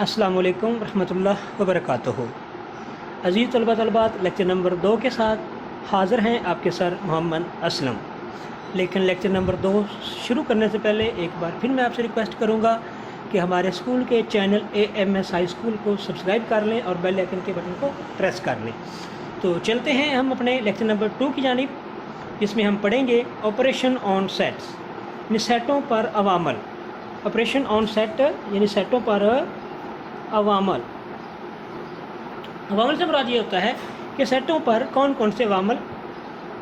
अस्सलामु अलैकुम रहमतुल्लाह व बरकातुहू। अज़ीज़ तलबा तलबात, लेक्चर नंबर 2 के साथ हाज़िर हैं आपके सर मोहम्मद असलम। लेकिन लेक्चर नंबर 2 शुरू करने से पहले एक बार फिर मैं आपसे रिक्वेस्ट करूँगा कि हमारे स्कूल के चैनल AMS हाई स्कूल को सब्सक्राइब कर लें और बेल आइकन के बटन को प्रेस कर लें। तो चलते हैं हम अपने लेक्चर नंबर 2 की जानिब, जिसमें हम पढ़ेंगे ऑपरेशन ऑन सेट्स, यानी सेटों पर अवामल। ऑपरेशन ऑन सेट यानी सेटों पर अवामल। अवामल से मुराद ये होता है कि सेटों पर कौन कौन से अवामल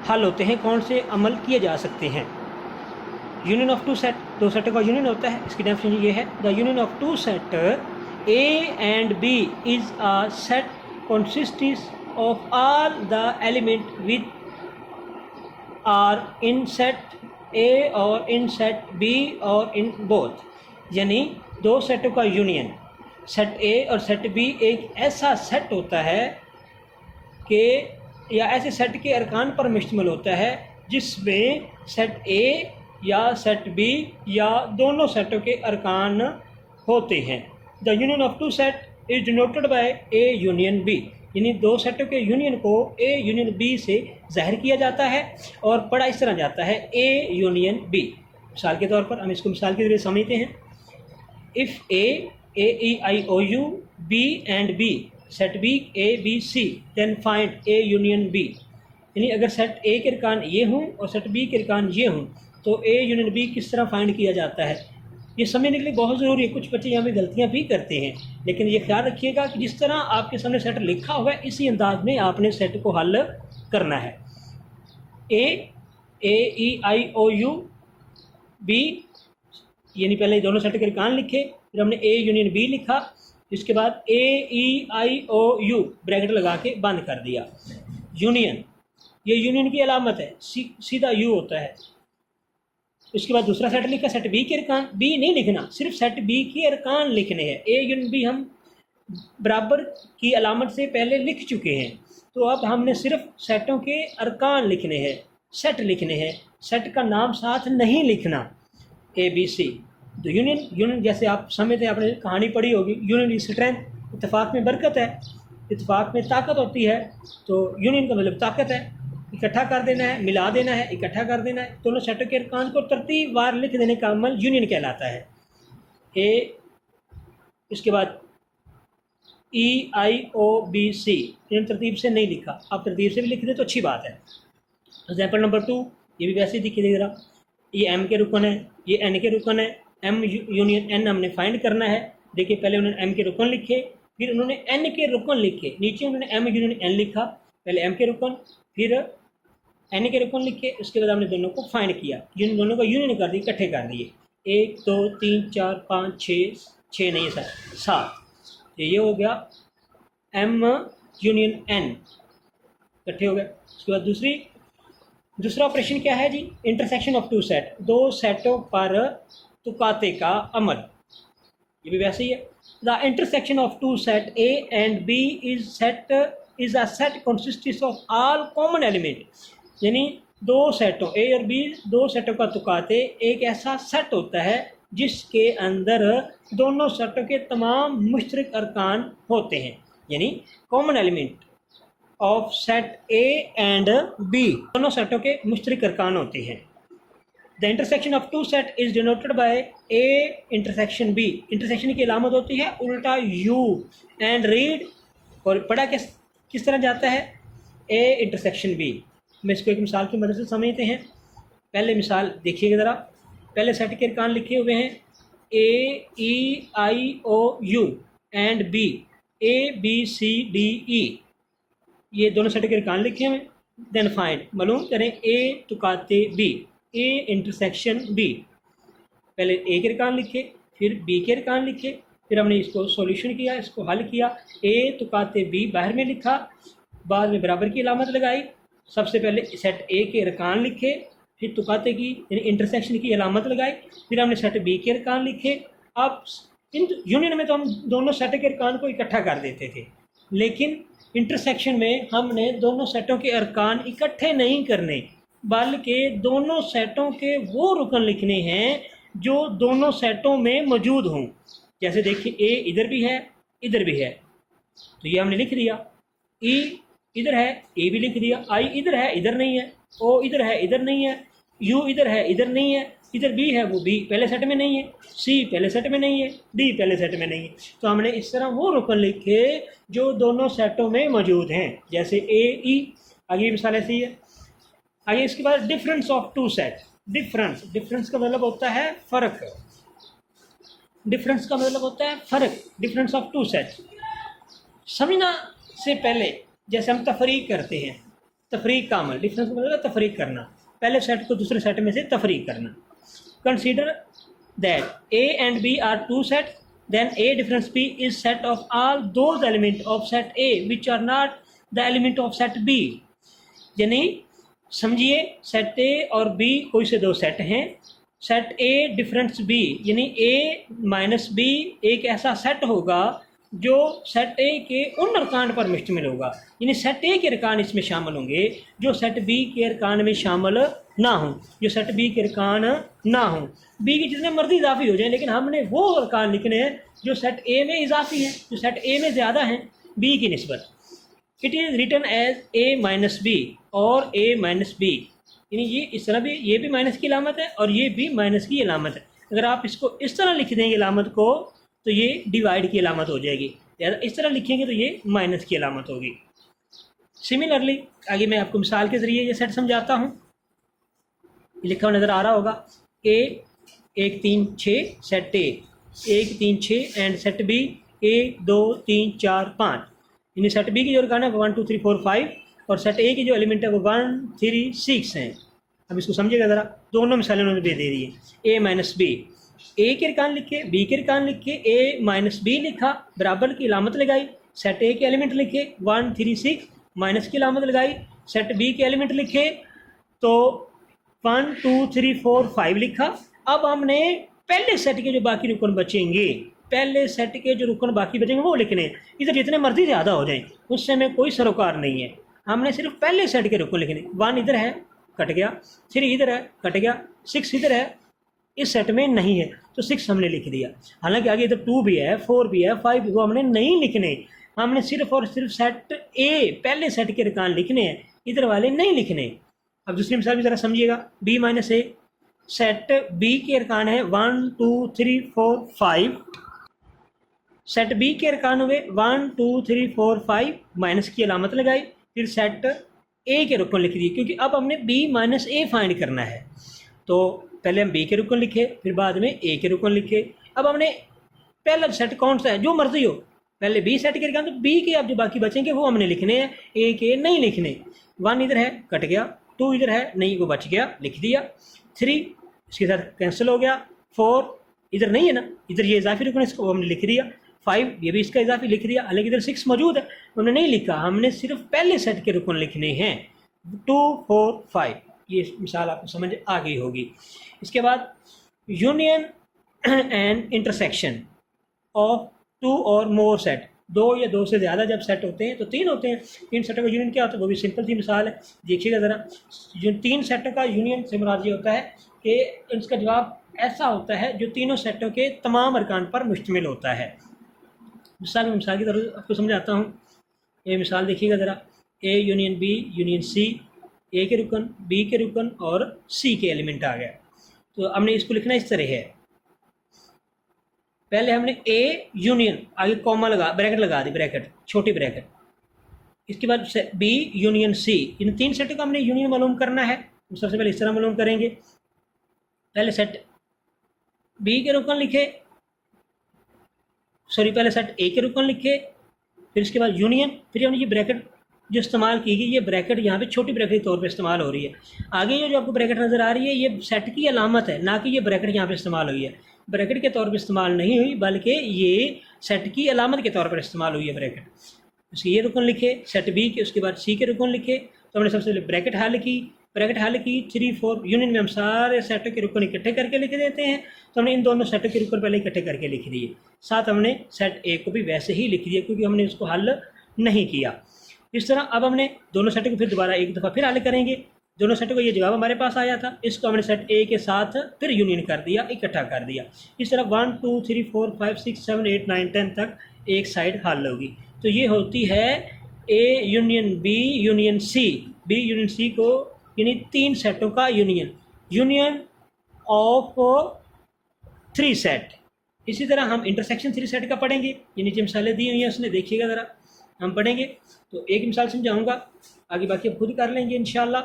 हल होते हैं, कौन से अमल किए जा सकते हैं। यूनियन ऑफ टू सेट, दो सेटों का यूनियन होता है। इसकी डेफिनेशन ये है, the union of two set A and B is a set consists of all the element with are in set A और in set B और in both। यानी दो सेटों का यूनियन, सेट A और सेट B एक ऐसा set होता है कि या ऐसे सेट के अरकान पर मुश्तमिल होता है जिसमें सेट A या सेट B या दोनों सेटों के अरकान होते हैं। The union of two set is denoted by A union B, यानी दो सेटों के यूनियन को A यूनियन B से ज़ाहिर किया जाता है और पढ़ा इस तरह जाता है A यूनियन B। मिसाल के तौर पर हम इसको मिसाल के ज़रिए समझते हैं। If A E I O U B and B set B A B C then find A union B। यानी अगर सेट A के अरकान ये हों और सेट B के अरकान ये हों तो A यूनियन B किस तरह फाइंड किया जाता है, ये समझने के लिए बहुत ज़रूरी है। कुछ बच्चे यहाँ पे गलतियाँ भी करते हैं, लेकिन ये ख्याल रखिएगा कि जिस तरह आपके सामने सेट लिखा हुआ है इसी अंदाज में आपने सेट को हल करना है। A E I O U B, यानी पहले दोनों सेट के अरकान लिखे, फिर हमने A यूनियन B लिखा, इसके बाद A E I O U bracket लगा के बंद कर दिया। यूनियन, ये यूनियन की अलामत है, सीधा U होता है। इसके बाद दूसरा सेट लिखा, सेट B के अरकान, B नहीं लिखना, सिर्फ सेट B के अरकान लिखने हैं। A यूनियन B हम बराबर की अलामत से पहले लिख चुके हैं, तो अब हमने सिर्फ सेटों के अरकान लिखने हैं, सेट लिखने हैं, सेट का नाम साथ नहीं लिखना। A B C तो यूनियन जैसे आप समझते हैं, आपने कहानी पढ़ी होगी, यूनियन इज स्ट्रेंथ, इत्तेफाक में बरकत है, इत्तेफाक में ताकत होती है। तो यूनियन का मतलब ताकत है, इकट्ठा कर देना है, मिला देना है, इकट्ठा कर देना है। दोनों सेटों के अरकान को तरतीब वार लिख देने का अमल यूनियन कहलाता है। इसके बाद E I O B C, इन तरतीब से नहीं लिखा, आप तरतीब से भी लिख दें तो अच्छी बात है। एग्जाम्पल नंबर 2, ये भी वैसे ही दिखिए ज़रा, ये M के रुकन है, ये N के रुकन है, M यूनियन N हमने फाइंड करना है। देखिए पहले उन्होंने M के रुकन लिखे, फिर उन्होंने N के रुकन लिखे, नीचे उन्होंने M यूनियन N लिखा, पहले M के रुकन फिर N के रुकन लिखे, उसके बाद हमने दोनों को फाइंड किया, जिन दोनों को यूनियन कर दिए, इकट्ठे कर दिए। 1 2 3 4 5 6 नहीं है 7, तो ये हो गया M यूनियन N, इकट्ठे हो गए। उसके बाद दूसरा ऑपरेशन क्या है जी, इंटरसेक्शन ऑफ टू सेट, दो सेटों पर तुकाते का अमल, ये भी वैसे ही है। The intersection of two set A and B is a set consisting of all common element, यानी दो सेटों A और B, दो सेटों का तुकाते एक ऐसा सेट होता है जिसके अंदर दोनों सेटों के तमाम मुश्तरक अरकान होते हैं, यानी common element of set A and B, दोनों सेटों के मुश्तरक अरकान होते हैं। The intersection of two set is denoted by A intersection B, intersection की अलामत होती है उल्टा U एंड रीड, और पढ़ा किस तरह जाता है A इंटरसेक्शन B। मैं इसको एक मिसाल की मदद से समझते हैं। पहले मिसाल देखिएगा ज़रा, पहले सेट के अरकान लिखे हुए हैं A E I O U and B A B C D E, ये दोनों सेट के अरकान लिखे हुए। देन फाइंड, मालूम करें A तुकाते B, A intersection B। पहले A के अरकान लिखे, फिर B के अरकान लिखे, फिर हमने इसको सॉल्यूशन किया, इसको हल किया। A तुकाते B बाहर में लिखा, बाद में बराबर की अलामत लगाई। सबसे पहले सेट A के अरकान लिखे, फिर तुकाते की यानी इंटरसेक्शन की अलामत लगाई, फिर हमने सेट B के अरकान लिखे। अब इन यूनियन में तो हम दोनों सेट के अरकान को इकट्ठा कर देते थे, लेकिन इंटरसेक्शन में हमने दोनों सेटों के अरकान इकट्ठे नहीं करने, बल्कि दोनों सेटों के वो रुकन लिखने हैं जो दोनों सेटों में मौजूद हों। जैसे देखिए A इधर भी है इधर भी है, तो ये हमने लिख दिया। ई इधर है, ए भी लिख दिया। आई इधर है, इधर नहीं है। ओ इधर है, इधर नहीं है। यू इधर है, इधर नहीं है। इधर बी है, वो बी पहले सेट में नहीं है। सी पहले सेट में नहीं है। डी पहले सेट में नहीं है। तो हमने इस तरह वो रुकन लिखे जो दोनों सेटों में मौजूद हैं, जैसे ए ई। आगे मिसाल ऐसी है। आगे इसके बाद difference of two set. Difference, difference का मतलब होता है फ़र्क। डिफरेंस का मतलब होता है फ़र्क। डिफरेंस ऑफ टू सेट समझना से पहले जैसे हम तफरीक करते हैं, तफरीक का अमल। डिफरेंस का मतलब तफरीक करना, पहले सेट को दूसरे सेट में से तफरीक करना। Consider that A and B are two set, then A difference B is set of all those element of set A which are not the element of set B. यानी समझिए, set ए और B कोई से दो set हैं। Set ए difference B यानी ए minus B एक ऐसा सेट होगा जो सेट ए के उन अरकान पर मुश्तमिल होगा, यानी सेट ए के अरकान इसमें शामिल होंगे जो सेट बी के अरकान में शामिल ना हों, जो सेट बी के अरकान ना हों। बी के जितने मर्जी इजाफी हो जाएं, लेकिन हमने वो अरकान लिखने हैं जो सेट ए में इजाफी हैं, जो सेट ए में ज़्यादा हैं बी की निस्बत। It is written as A minus B और ए माइनस बी, यानी ये इस तरह भी, ये भी माइनस की अलामत है और ये भी माइनस की अलामत है। अगर आप इसको इस तरह लिख देंगे अलामत को, तो ये डिवाइड की अलामत हो जाएगी। इस तरह लिखेंगे तो ये माइनस की अलामत होगी। सिमिलरली आगे मैं आपको मिसाल के ज़रिए ये सेट समझाता हूँ। लिखा हुआ नज़र आ रहा होगा। A 1 3 6 set A 1 3 6 and set B 1 2 3 4 5, यानी सेट बी की जो अरकान है वो 1 2 3 4 5 और सेट ए की जो एलिमेंट है वो 1 3 6 हैं। अब इसको समझिएगा ज़रा, दोनों मिसालें उन्होंने दे दी है। ए माइनस बी, ए के अरकान लिखे, बी के अरकान लिखे, ए माइनस बी लिखा, बराबर की अलामत लगाई। सेट ए के एलिमेंट लिखे 1 3 6, माइनस की अलामत लगाई। सेट बी के एलिमेंट लिखे तो 1 2 3 4 5 लिखा। अब हमने पहले सेट के जो बाकी रुकन बचेंगे, पहले सेट के जो रुकन बाकी बचेंगे वो लिखने हैं। इधर जितने मर्जी ज़्यादा हो जाएं उससे हमें कोई सरोकार नहीं है, हमने सिर्फ पहले सेट के रुकन लिखने। 1 इधर है, कट गया। 3 इधर है, कट गया। 6 इधर है, इस सेट में नहीं है तो 6 हमने लिख दिया। हालांकि आगे इधर 2 भी है, 4 भी है, 5 भी, वो हमने नहीं लिखने। हमने सिर्फ और सिर्फ सेट ए पहले सेट के अरकान लिखने हैं, इधर वाले नहीं लिखने। अब दूसरी मिसाल भी ज़रा समझिएगा। बी माइनस ए, सेट बी के अरकान है 1 2 3 4 5। सेट बी के अरकान हुए 1 2 3 4 5, माइनस की अलामत लगाई। फिर सेट ए के रुकन लिख दिए, क्योंकि अब हमने बी माइनस ए फाइंड करना है। तो पहले हम बी के रुकन लिखे, फिर बाद में ए के रुकन लिखे। अब हमने पहला सेट कौन सा है, जो मर्जी हो, पहले बी सेट के अरकान, तो बी के अब जो बाकी बचेंगे वो हमने लिखने हैं, ए के नहीं लिखने। 1 इधर है, कट गया। 2 इधर है, नहीं, वो बच गया, लिख दिया। 3 इसके साथ कैंसिल हो गया। 4 इधर नहीं है ना, इधर ये इजाफी रुकन, इसको हमने लिख दिया। 5 ये भी इसका इजाफी लिख दिया। हालांकि इधर 6 मौजूद है, हमने नहीं लिखा, हमने सिर्फ पहले सेट के रुकन लिखने हैं 2 4 5। ये मिसाल आपको समझ आ गई होगी। इसके बाद यूनियन एंड इंटरसेक्शन ऑफ 2 और मोर सेट, 2 या 2 से ज़्यादा जब सेट होते हैं तो 3 होते हैं। 3 सेटों का यूनियन क्या होता है, वो भी सिंपल सी मिसाल है, देखिएगा ज़रा। जो 3 सेटों का यूनियन से मुराद ये होता है कि इसका जवाब ऐसा होता है जो तीनों सेटों के तमाम अरकान पर मुश्तमिल होता है। मिसाल की तरह आपको समझाता हूँ। ये मिसाल देखिएगा ज़रा। A union B union C, A के रुकन, बी के रुकन और सी के एलिमेंट आ गया। तो हमने इसको लिखना इस तरह है। पहले हमने ए यूनियन, आगे कॉमा लगा, ब्रैकेट लगा दी, ब्रैकेट, छोटी ब्रैकेट। इसके बाद बी यूनियन सी, इन 3 सेटों का हमने यूनियन मालूम करना है। तो सबसे पहले इस तरह मालूम करेंगे। पहले सेट बी के रुकन लिखे, पहले सेट ए के रुकन लिखे, फिर इसके बाद यूनियन, फिर हमने ये ब्रैकेट जो इस्तेमाल की गई, ये ब्रैकेट यहाँ पे छोटी ब्रैकेट के तौर पे इस्तेमाल हो रही है। आगे ये जो आपको ब्रैकेट नज़र आ रही है, ये सेट की अलामत है, ना कि ये ब्रैकेट यहाँ पे इस्तेमाल हुई है। ब्रैकेट के तौर पे इस्तेमाल नहीं हुई, बल्कि ये सेट की अलामत के तौर पर इस्तेमाल हुई है ब्रैकेट। उसके ये रुकन लिखे, सेट बी के, उसके बाद सी के रुकन लिखे। तो हमने सबसे पहले ब्रैकेट हल की, 3 4 यूनियन में हम सारे सेटों के रुकन इकट्ठे करके लिख देते हैं। तो हमने इन दोनों सेटों के रुकन पहले इकट्ठे करके लिख दिए, साथ हमने सेट ए को भी वैसे ही लिख दिया, क्योंकि हमने उसको हल नहीं किया। इस तरह अब हमने दोनों सेटों को फिर दोबारा एक दफ़ा फिर हल करेंगे। दोनों सेटों का ये जवाब हमारे पास आया था, इसको हमने सेट ए के साथ फिर यूनियन कर दिया, इकट्ठा कर दिया। इस तरह 1 2 3 4 5 6 7 8 9 10 तक एक साइड हल होगी। तो ये होती है A union B union C, B union C को यानी 3 सेटों का यूनियन ऑफ 3 सेट। इसी तरह हम इंटरसेक्शन 3 सेट का पढ़ेंगे। ये नीचे मिसालें दी हुई हैं, उसने देखिएगा ज़रा, हम पढ़ेंगे। तो एक मिसाल समझाऊंगा, आगे बाकी आप खुद कर लेंगे इंशाल्लाह।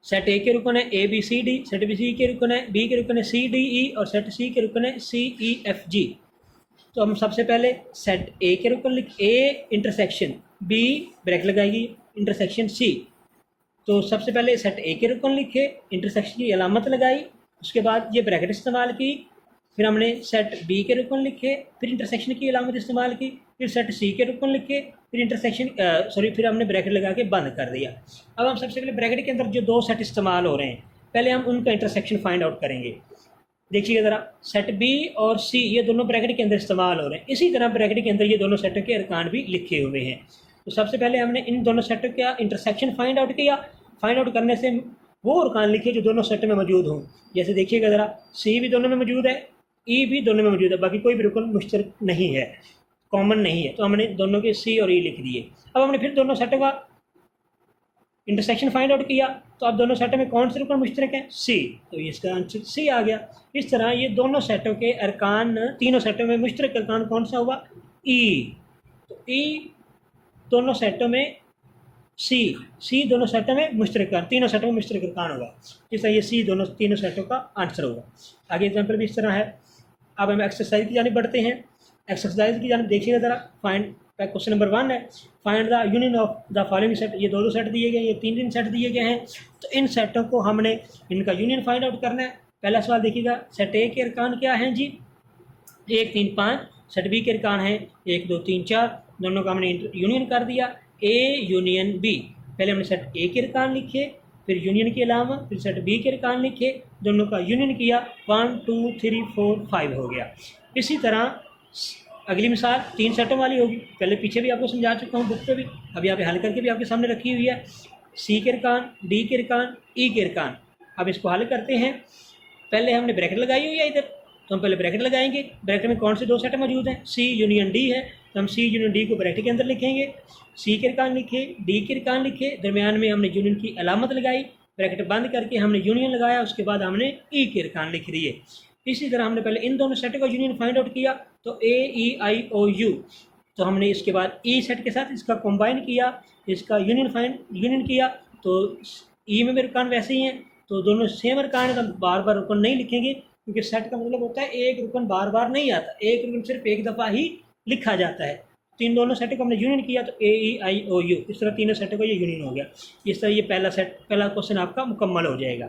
सेट ए के रुकन है A B C D, set B C के रुकन है बी के रुकन है सी डी ई, और सेट सी के रुकन है सी ई एफ जी। तो हम सबसे पहले सेट ए के रुकन लिख, ए इंटरसेक्शन बी ब्रैकेट लगाएगी इंटरसेक्शन सी। तो सबसे पहले सेट ए के रुकन लिखे, इंटरसेक्शन की अलामत लगाई, उसके बाद ये ब्रैकेट इस्तेमाल की, फिर हमने सेट बी के रुकन लिखे, फिर इंटरसेक्शन की अलामत इस्तेमाल की, फिर सेट सी के रुकन लिखे, फिर इंटरसेक्शन फिर हमने ब्रैकेट लगा के बंद कर दिया। अब हम सबसे पहले ब्रैकेट के अंदर जो 2 सेट इस्तेमाल हो रहे हैं, पहले हम उनका इंटरसेक्शन फाइंड आउट करेंगे। देखिएगा ज़रा, सेट बी और सी ये दोनों ब्रैकेट के अंदर इस्तेमाल हो रहे हैं। इसी तरह ब्रैकेट के अंदर ये दोनों सेटों के अरकान भी लिखे हुए हैं। तो सबसे पहले हमने इन दोनों सेटों का इंटरसेक्शन फाइंड आउट किया। फाइंड आउट करने से वो अरकान लिखे जो दोनों सेट में मौजूद हों। जैसे देखिएगा ज़रा, सी भी दोनों में मौजूद है, ई भी दोनों में मौजूद है, बाकी कोई भी रुकन मुश्तरक नहीं है, कॉमन नहीं है। तो हमने दोनों के सी और ई लिख दिए। अब हमने फिर दोनों सेटों का इंटरसेक्शन फाइंड आउट किया। तो अब दोनों सेटों में कौन से रुकन मुश्तरक है? सी। तो इसका आंसर सी आ गया। इस तरह ये दोनों सेटों के अरकान, तीनों सेटों में मुश्तरक अरकान कौन सा हुआ? ई। तो ई दोनों सेटों में सी दोनों सेटों में मुश्तरक, तीनों सेटों में मुश्तरक अरकान होगा। इस तरह ये सी तीनों सेटों का आंसर होगा। आगे एग्जाम्पल भी इस तरह है। अब हम एक्सरसाइज की जानिब बढ़ते हैं। एक्सरसाइज की जानिब देखिएगा ज़रा। क्वेश्चन नंबर 1 है, find the union of the following set. ये 2 सेट दिए गए, ये 3 सेट दिए गए हैं। तो इन सेटों को हमने इनका यूनियन फाइंड आउट करना है। पहला सवाल देखिएगा, सेट ए के अरकान क्या हैं जी? 1 3 5। सेट बी के अरकान हैं 1 2 3 4। दोनों का हमने यूनियन कर दिया, ए यूनियन बी। पहले हमने सेट ए के अरकान लिखे, फिर यूनियन के अलावा फिर सेट बी के अरकान लिखे, दोनों का यूनियन किया, 1 2 3 4 5 हो गया। इसी तरह अगली मिसाल 3 सेटों वाली होगी। पहले पीछे भी आपको समझा चुका हूँ बुक पे भी, अब यहाँ पे हल करके भी आपके सामने रखी हुई है। सी के अरकान, डी के अरकान, ई के अरकान। अब इसको हल करते हैं। पहले हमने ब्रैकेट लगाई हुई है इधर, तो हम पहले ब्रैकेट लगाएंगे। ब्रैकेट में कौन से 2 सेट मौजूद हैं? सी यूनियन डी है, तो हम सी यूनियन डी को ब्रैकेट के अंदर लिखेंगे। सी के अरकान लिखे, डी के अरकान लिखे, दरमियान में हमने यूनियन की अलामत लगाई, ब्रैकेट बंद करके हमने यूनियन लगाया, उसके बाद हमने ई के अरकान लिख दिए। इसी तरह हमने पहले इन दोनों सेटों का यूनियन फाइंड आउट किया, तो ए ई आई ओ यू। तो हमने इसके बाद ई सेट के साथ इसका कंबाइन किया, इसका यूनियन किया, तो ई में भी अरकान वैसे ही हैं, तो दोनों सेम अरकान है, तो बार बार रुकन नहीं लिखेंगे, क्योंकि सेट का मतलब होता है एक रुकन बार बार नहीं आता, एक रुकन सिर्फ एक दफ़ा ही लिखा जाता है। तो इन दोनों सेटों को हमने यूनियन किया, तो ए ई आई ओ यू, इस तरह तीनों सेटों का ये यूनियन हो गया। इस तरह ये पहला क्वेश्चन आपका मुकम्मल हो जाएगा।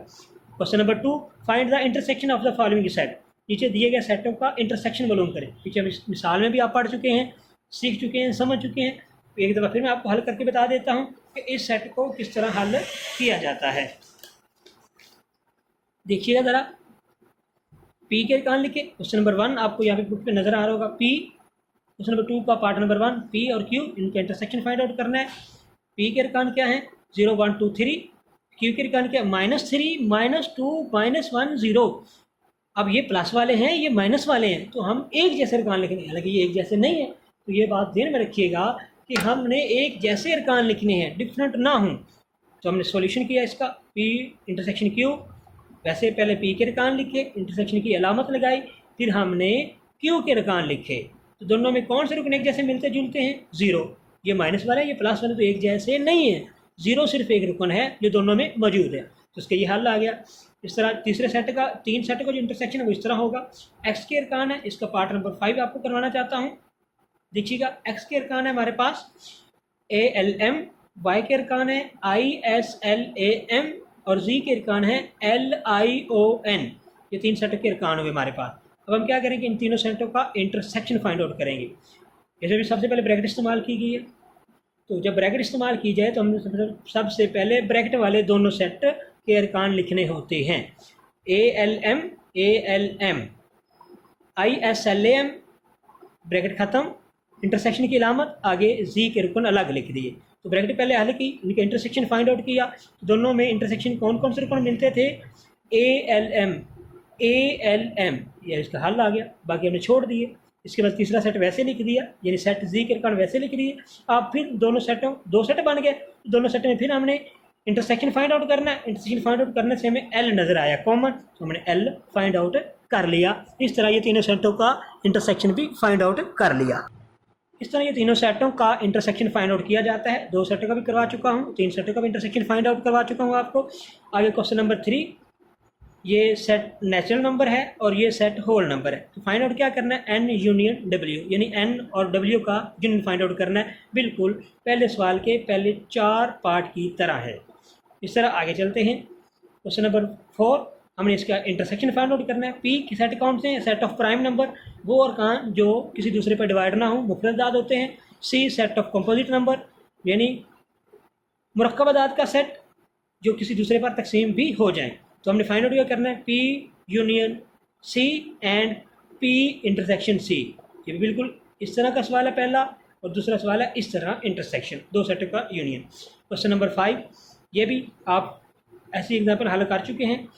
Question number 2, find the intersection of the following set. नीचे दिए गए सेटों का इंटरसेक्शन मालूम करें। पीछे हम इस मिसाल में भी आप पढ़ चुके हैं, सीख चुके हैं, समझ चुके हैं। एक दफ़ा फिर मैं आपको हल करके बता देता हूँ कि इस सेट को किस तरह हल किया जाता है। देखिएगा ज़रा, पी के अरकान लिखे। क्वेश्चन नंबर 1 आपको यहाँ पे बुक पे नज़र आ रहा होगा, पी। क्वेश्चन नंबर 2 का पार्ट नंबर 1, पी और क्यू, इनका इंटरसेक्शन फाइंड आउट करना है। पी के अरकान क्या है? 0 1 2 3। क्यू के अरकान क्या? -3 -2 -1 0। अब ये प्लस वाले हैं, ये माइनस वाले हैं, तो हम एक जैसे अरकान लिखेंगे, हालांकि ये एक जैसे नहीं है। तो ये बात ध्यान में रखिएगा कि हमने एक जैसे अरकान लिखने हैं, डिफरेंट ना हों। तो हमने सॉल्यूशन किया इसका, पी इंटरसेक्शन क्यू। वैसे पहले पी के अरकान लिखे, इंटरसेक्शन की अलामत लगाई, फिर हमने क्यू के अरकान लिखे। तो दोनों में कौन से रुकन एक जैसे मिलते जुलते हैं? 0। ये माइनस वाला है, ये प्लस वाले तो एक जैसे नहीं है। 0 सिर्फ एक रुकन है जो दोनों में मौजूद है, तो इसका ये हल आ गया। इस तरह तीसरे सेट का, 3 सेट का जो इंटरसेक्शन है वो इस तरह होगा। एक्स के अरकान है, इसका पार्ट नंबर 5 आपको करवाना चाहता हूँ। देखिएगा, एक्स के अरकान है हमारे पास ALM, वाई के अरकान है ISLAM और जी के अरकान है LION। ये 3 सेट के अरकान हुए हमारे पास। अब हम क्या करेंगे, इन तीनों सेटों का इंटरसेक्शन फाइंड आउट करेंगे। इसमें भी सबसे पहले ब्रैकेट इस्तेमाल की गई है। तो जब ब्रैकेट इस्तेमाल की जाए तो हमने सबसे पहले ब्रैकेट वाले दोनों सेट के अरकान लिखने होते हैं। ALM ISLAM, ब्रैकेट ख़त्म, इंटरसेक्शन की अलामत, आगे जी के रुकन अलग लिख दिए। तो ब्रैकेट पहले हल की, इनका इंटरसेक्शन फाइंड आउट किया। दोनों में इंटरसेक्शन कौन कौन से रुकन मिलते थे? ALM, ये इसका हल आ गया, बाकी हमने छोड़ दिए। इसके बाद तीसरा सेट वैसे लिख दिया, यानी सेट जी के रिकॉर्ड वैसे लिख दिए। अब फिर दो सेट बन गए, दोनों सेट में फिर हमने इंटरसेक्शन फाइंड आउट करना है। इंटरसेक्शन फाइंड आउट करने से हमें एल नज़र आया कॉमन, तो हमने एल फाइंड आउट कर लिया। इस तरह ये तीनों सेटों का इंटरसेक्शन भी फाइंड आउट कर लिया। इस तरह ये तीनों सेटों का इंटरसेक्शन फाइंड आउट किया जाता है। 2 सेटों का भी करवा चुका हूँ, 3 सेटों का भी इंटरसेक्शन फाइंड आउट करवा चुका हूँ आपको। आगे क्वेश्चन नंबर 3, ये सेट नेचुरल नंबर है और ये सेट होल नंबर है। तो फाइंड आउट क्या करना है, एन यूनियन डब्ल्यू, यानी एन और डब्ल्यू का यूनियन फाइंड आउट करना है, बिल्कुल पहले सवाल के पहले 4 पार्ट की तरह है। इस तरह आगे चलते हैं। क्वेश्चन नंबर 4, हमने इसका इंटरसेक्शन फाइंड आउट करना है। पी के सेट कौन से हैं, सेट ऑफ प्राइम नंबर, वो और कहाँ जो किसी दूसरे पर डिवाइड ना हो, मुफ्रद अदाद होते हैं। सी सेट ऑफ कंपोजिट नंबर, यानी मुरक्कब अदाद का सेट जो किसी दूसरे पर तकसीम भी हो जाएं। तो हमने फाइंड आउट क्या करना है, P union C and P intersection C. ये भी बिल्कुल इस तरह का सवाल है पहला, और दूसरा सवाल है इस तरह इंटरसेक्शन, 2 सेटों का यूनियन। क्वेश्चन नंबर 5, ये भी आप ऐसी एग्जाम्पल हल कर चुके हैं।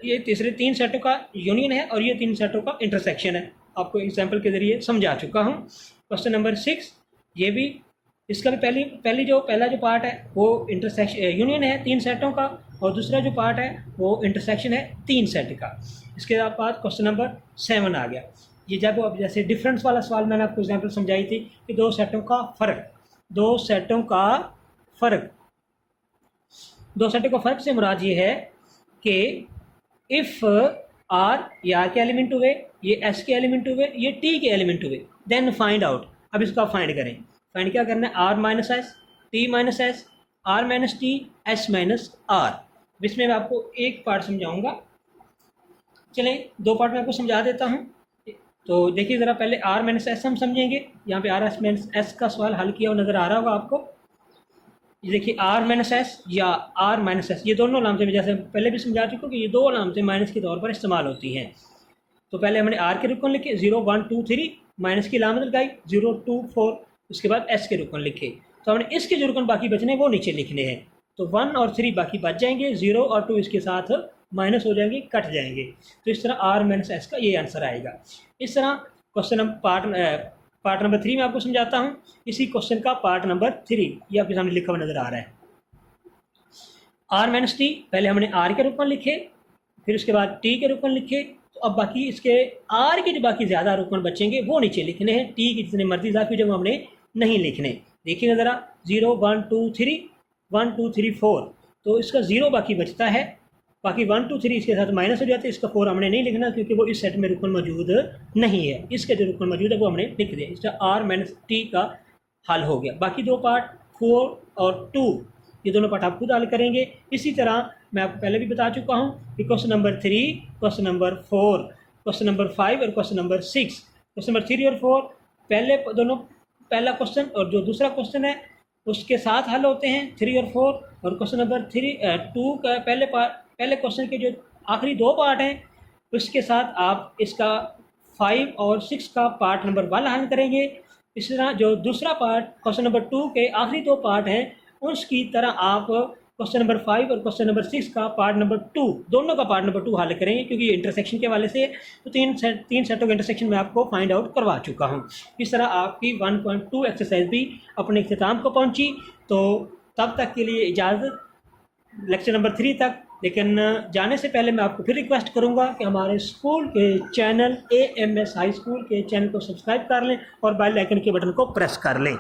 ये तीसरे 3 सेटों का यूनियन है और ये 3 सेटों का इंटरसेक्शन है, आपको एग्जाम्पल के ज़रिए समझा चुका हूँ। क्वेश्चन नंबर 6, ये भी इसका भी पहला जो पार्ट है वो इंटरसेक्शन यूनियन है 3 सेटों का, और दूसरा जो पार्ट है वो इंटरसेक्शन है 3 सेट का। इसके बाद क्वेश्चन नंबर 7 आ गया। ये जब अब जैसे डिफरेंस वाला सवाल मैंने आपको एग्जाम्पल समझाई थी कि 2 सेटों का फ़र्क, 2 सेटों का फ़र्क से मुराद ये है कि इफ़ आर, ये आर के एलिमेंट हुए, ये एस के एलिमेंट हुए, ये टी के एलिमेंट हुए, देन फाइंड आउट। अब इसका फाइंड करें। फाइंड क्या करना है, R minus S, T minus S, R minus T, S minus R. इसमें मैं आपको एक पार्ट समझाऊंगा, चलें 2 पार्ट में आपको समझा देता हूँ। तो देखिए ज़रा, पहले आर माइनस एस हम समझेंगे। यहाँ पे आर एस माइनस एस का सवाल हल किया हुआ नज़र आ रहा होगा आपको। ये देखिए आर माइनस एस या आर माइनस एस, ये दोनों अलामतें में जैसे पहले भी समझा चुका हूँ कि ये 2 अलामतें माइनस के तौर पर इस्तेमाल होती हैं। तो पहले हमने आर के रुकन लिखे 0 1 2 3, माइनस की अलामत लगाई 0 2 4, उसके बाद एस के रुकन लिखे। तो हमने इसके जो रुकन बाकी बचने वो नीचे लिखने हैं। तो 1 और 3 बाकी बच जाएंगे, 0 और 2 इसके साथ माइनस हो जाएंगे, कट जाएंगे। तो इस तरह आर माइनस एस का ये आंसर आएगा। इस तरह क्वेश्चन पार्ट नंबर 3 में आपको समझाता हूँ। इसी क्वेश्चन का पार्ट नंबर 3 ये आपके सामने लिखा हुआ नज़र आ रहा है। आर माइनस टी, पहले हमने आर के रुकन लिखे, फिर उसके बाद टी के रुकन लिखे। तो अब बाकी इसके आर के जो बाकी ज़्यादा रुकन बचेंगे वो नीचे लिखने हैं, टी की जितने मर्जी इजाफी जो हमने नहीं लिखने। देखिए ज़रा, 0 1 2 3, 1 2 3 4, तो इसका 0 बाकी बचता है, बाकी 1 2 3 इसके साथ माइनस हो जाते हैं। इसका 4 हमने नहीं लिखना क्योंकि वो इस सेट में रुकन मौजूद नहीं है। इसका जो रुकन मौजूद है वो हमने लिख दिया। इसका आर माइनस टी का हल हो गया। बाकी 2 पार्ट 4 और 2, ये दोनों पार्ट आप खुद हल करेंगे। इसी तरह मैं आपको पहले भी बता चुका हूँ कि question number 3, question number 4, question number 5 और क्वेश्चन नंबर 6, क्वेश्चन नंबर 3 और 4 पहला क्वेश्चन और जो दूसरा क्वेश्चन है उसके साथ हल होते हैं 3 और 4। और क्वेश्चन नंबर 2 का पहले क्वेश्चन के जो आखिरी 2 पार्ट हैं उसके साथ आप इसका 5 और 6 का पार्ट नंबर 1 हल करेंगे। इस तरह जो दूसरा पार्ट क्वेश्चन नंबर 2 के आखिरी 2 पार्ट हैं उसकी तरह आप क्वेश्चन नंबर 5 और क्वेश्चन नंबर 6 का पार्ट नंबर 2, दोनों का पार्ट नंबर 2 हल करेंगे क्योंकि ये इंटरसेक्शन के वाले से। तो 3 सेटों के इंटरसेक्शन में आपको फाइंड आउट करवा चुका हूँ। इस तरह आपकी 1.2 एक्सरसाइज भी अपने इख्तिताम को पहुँची। तो तब तक के लिए इजाज़त लेक्चर नंबर 3 तक। लेकिन जाने से पहले मैं आपको फिर रिक्वेस्ट करूंगा कि हमारे स्कूल के चैनल AMS हाई स्कूल के चैनल को सब्सक्राइब कर लें और बेल आइकन के बटन को प्रेस कर लें।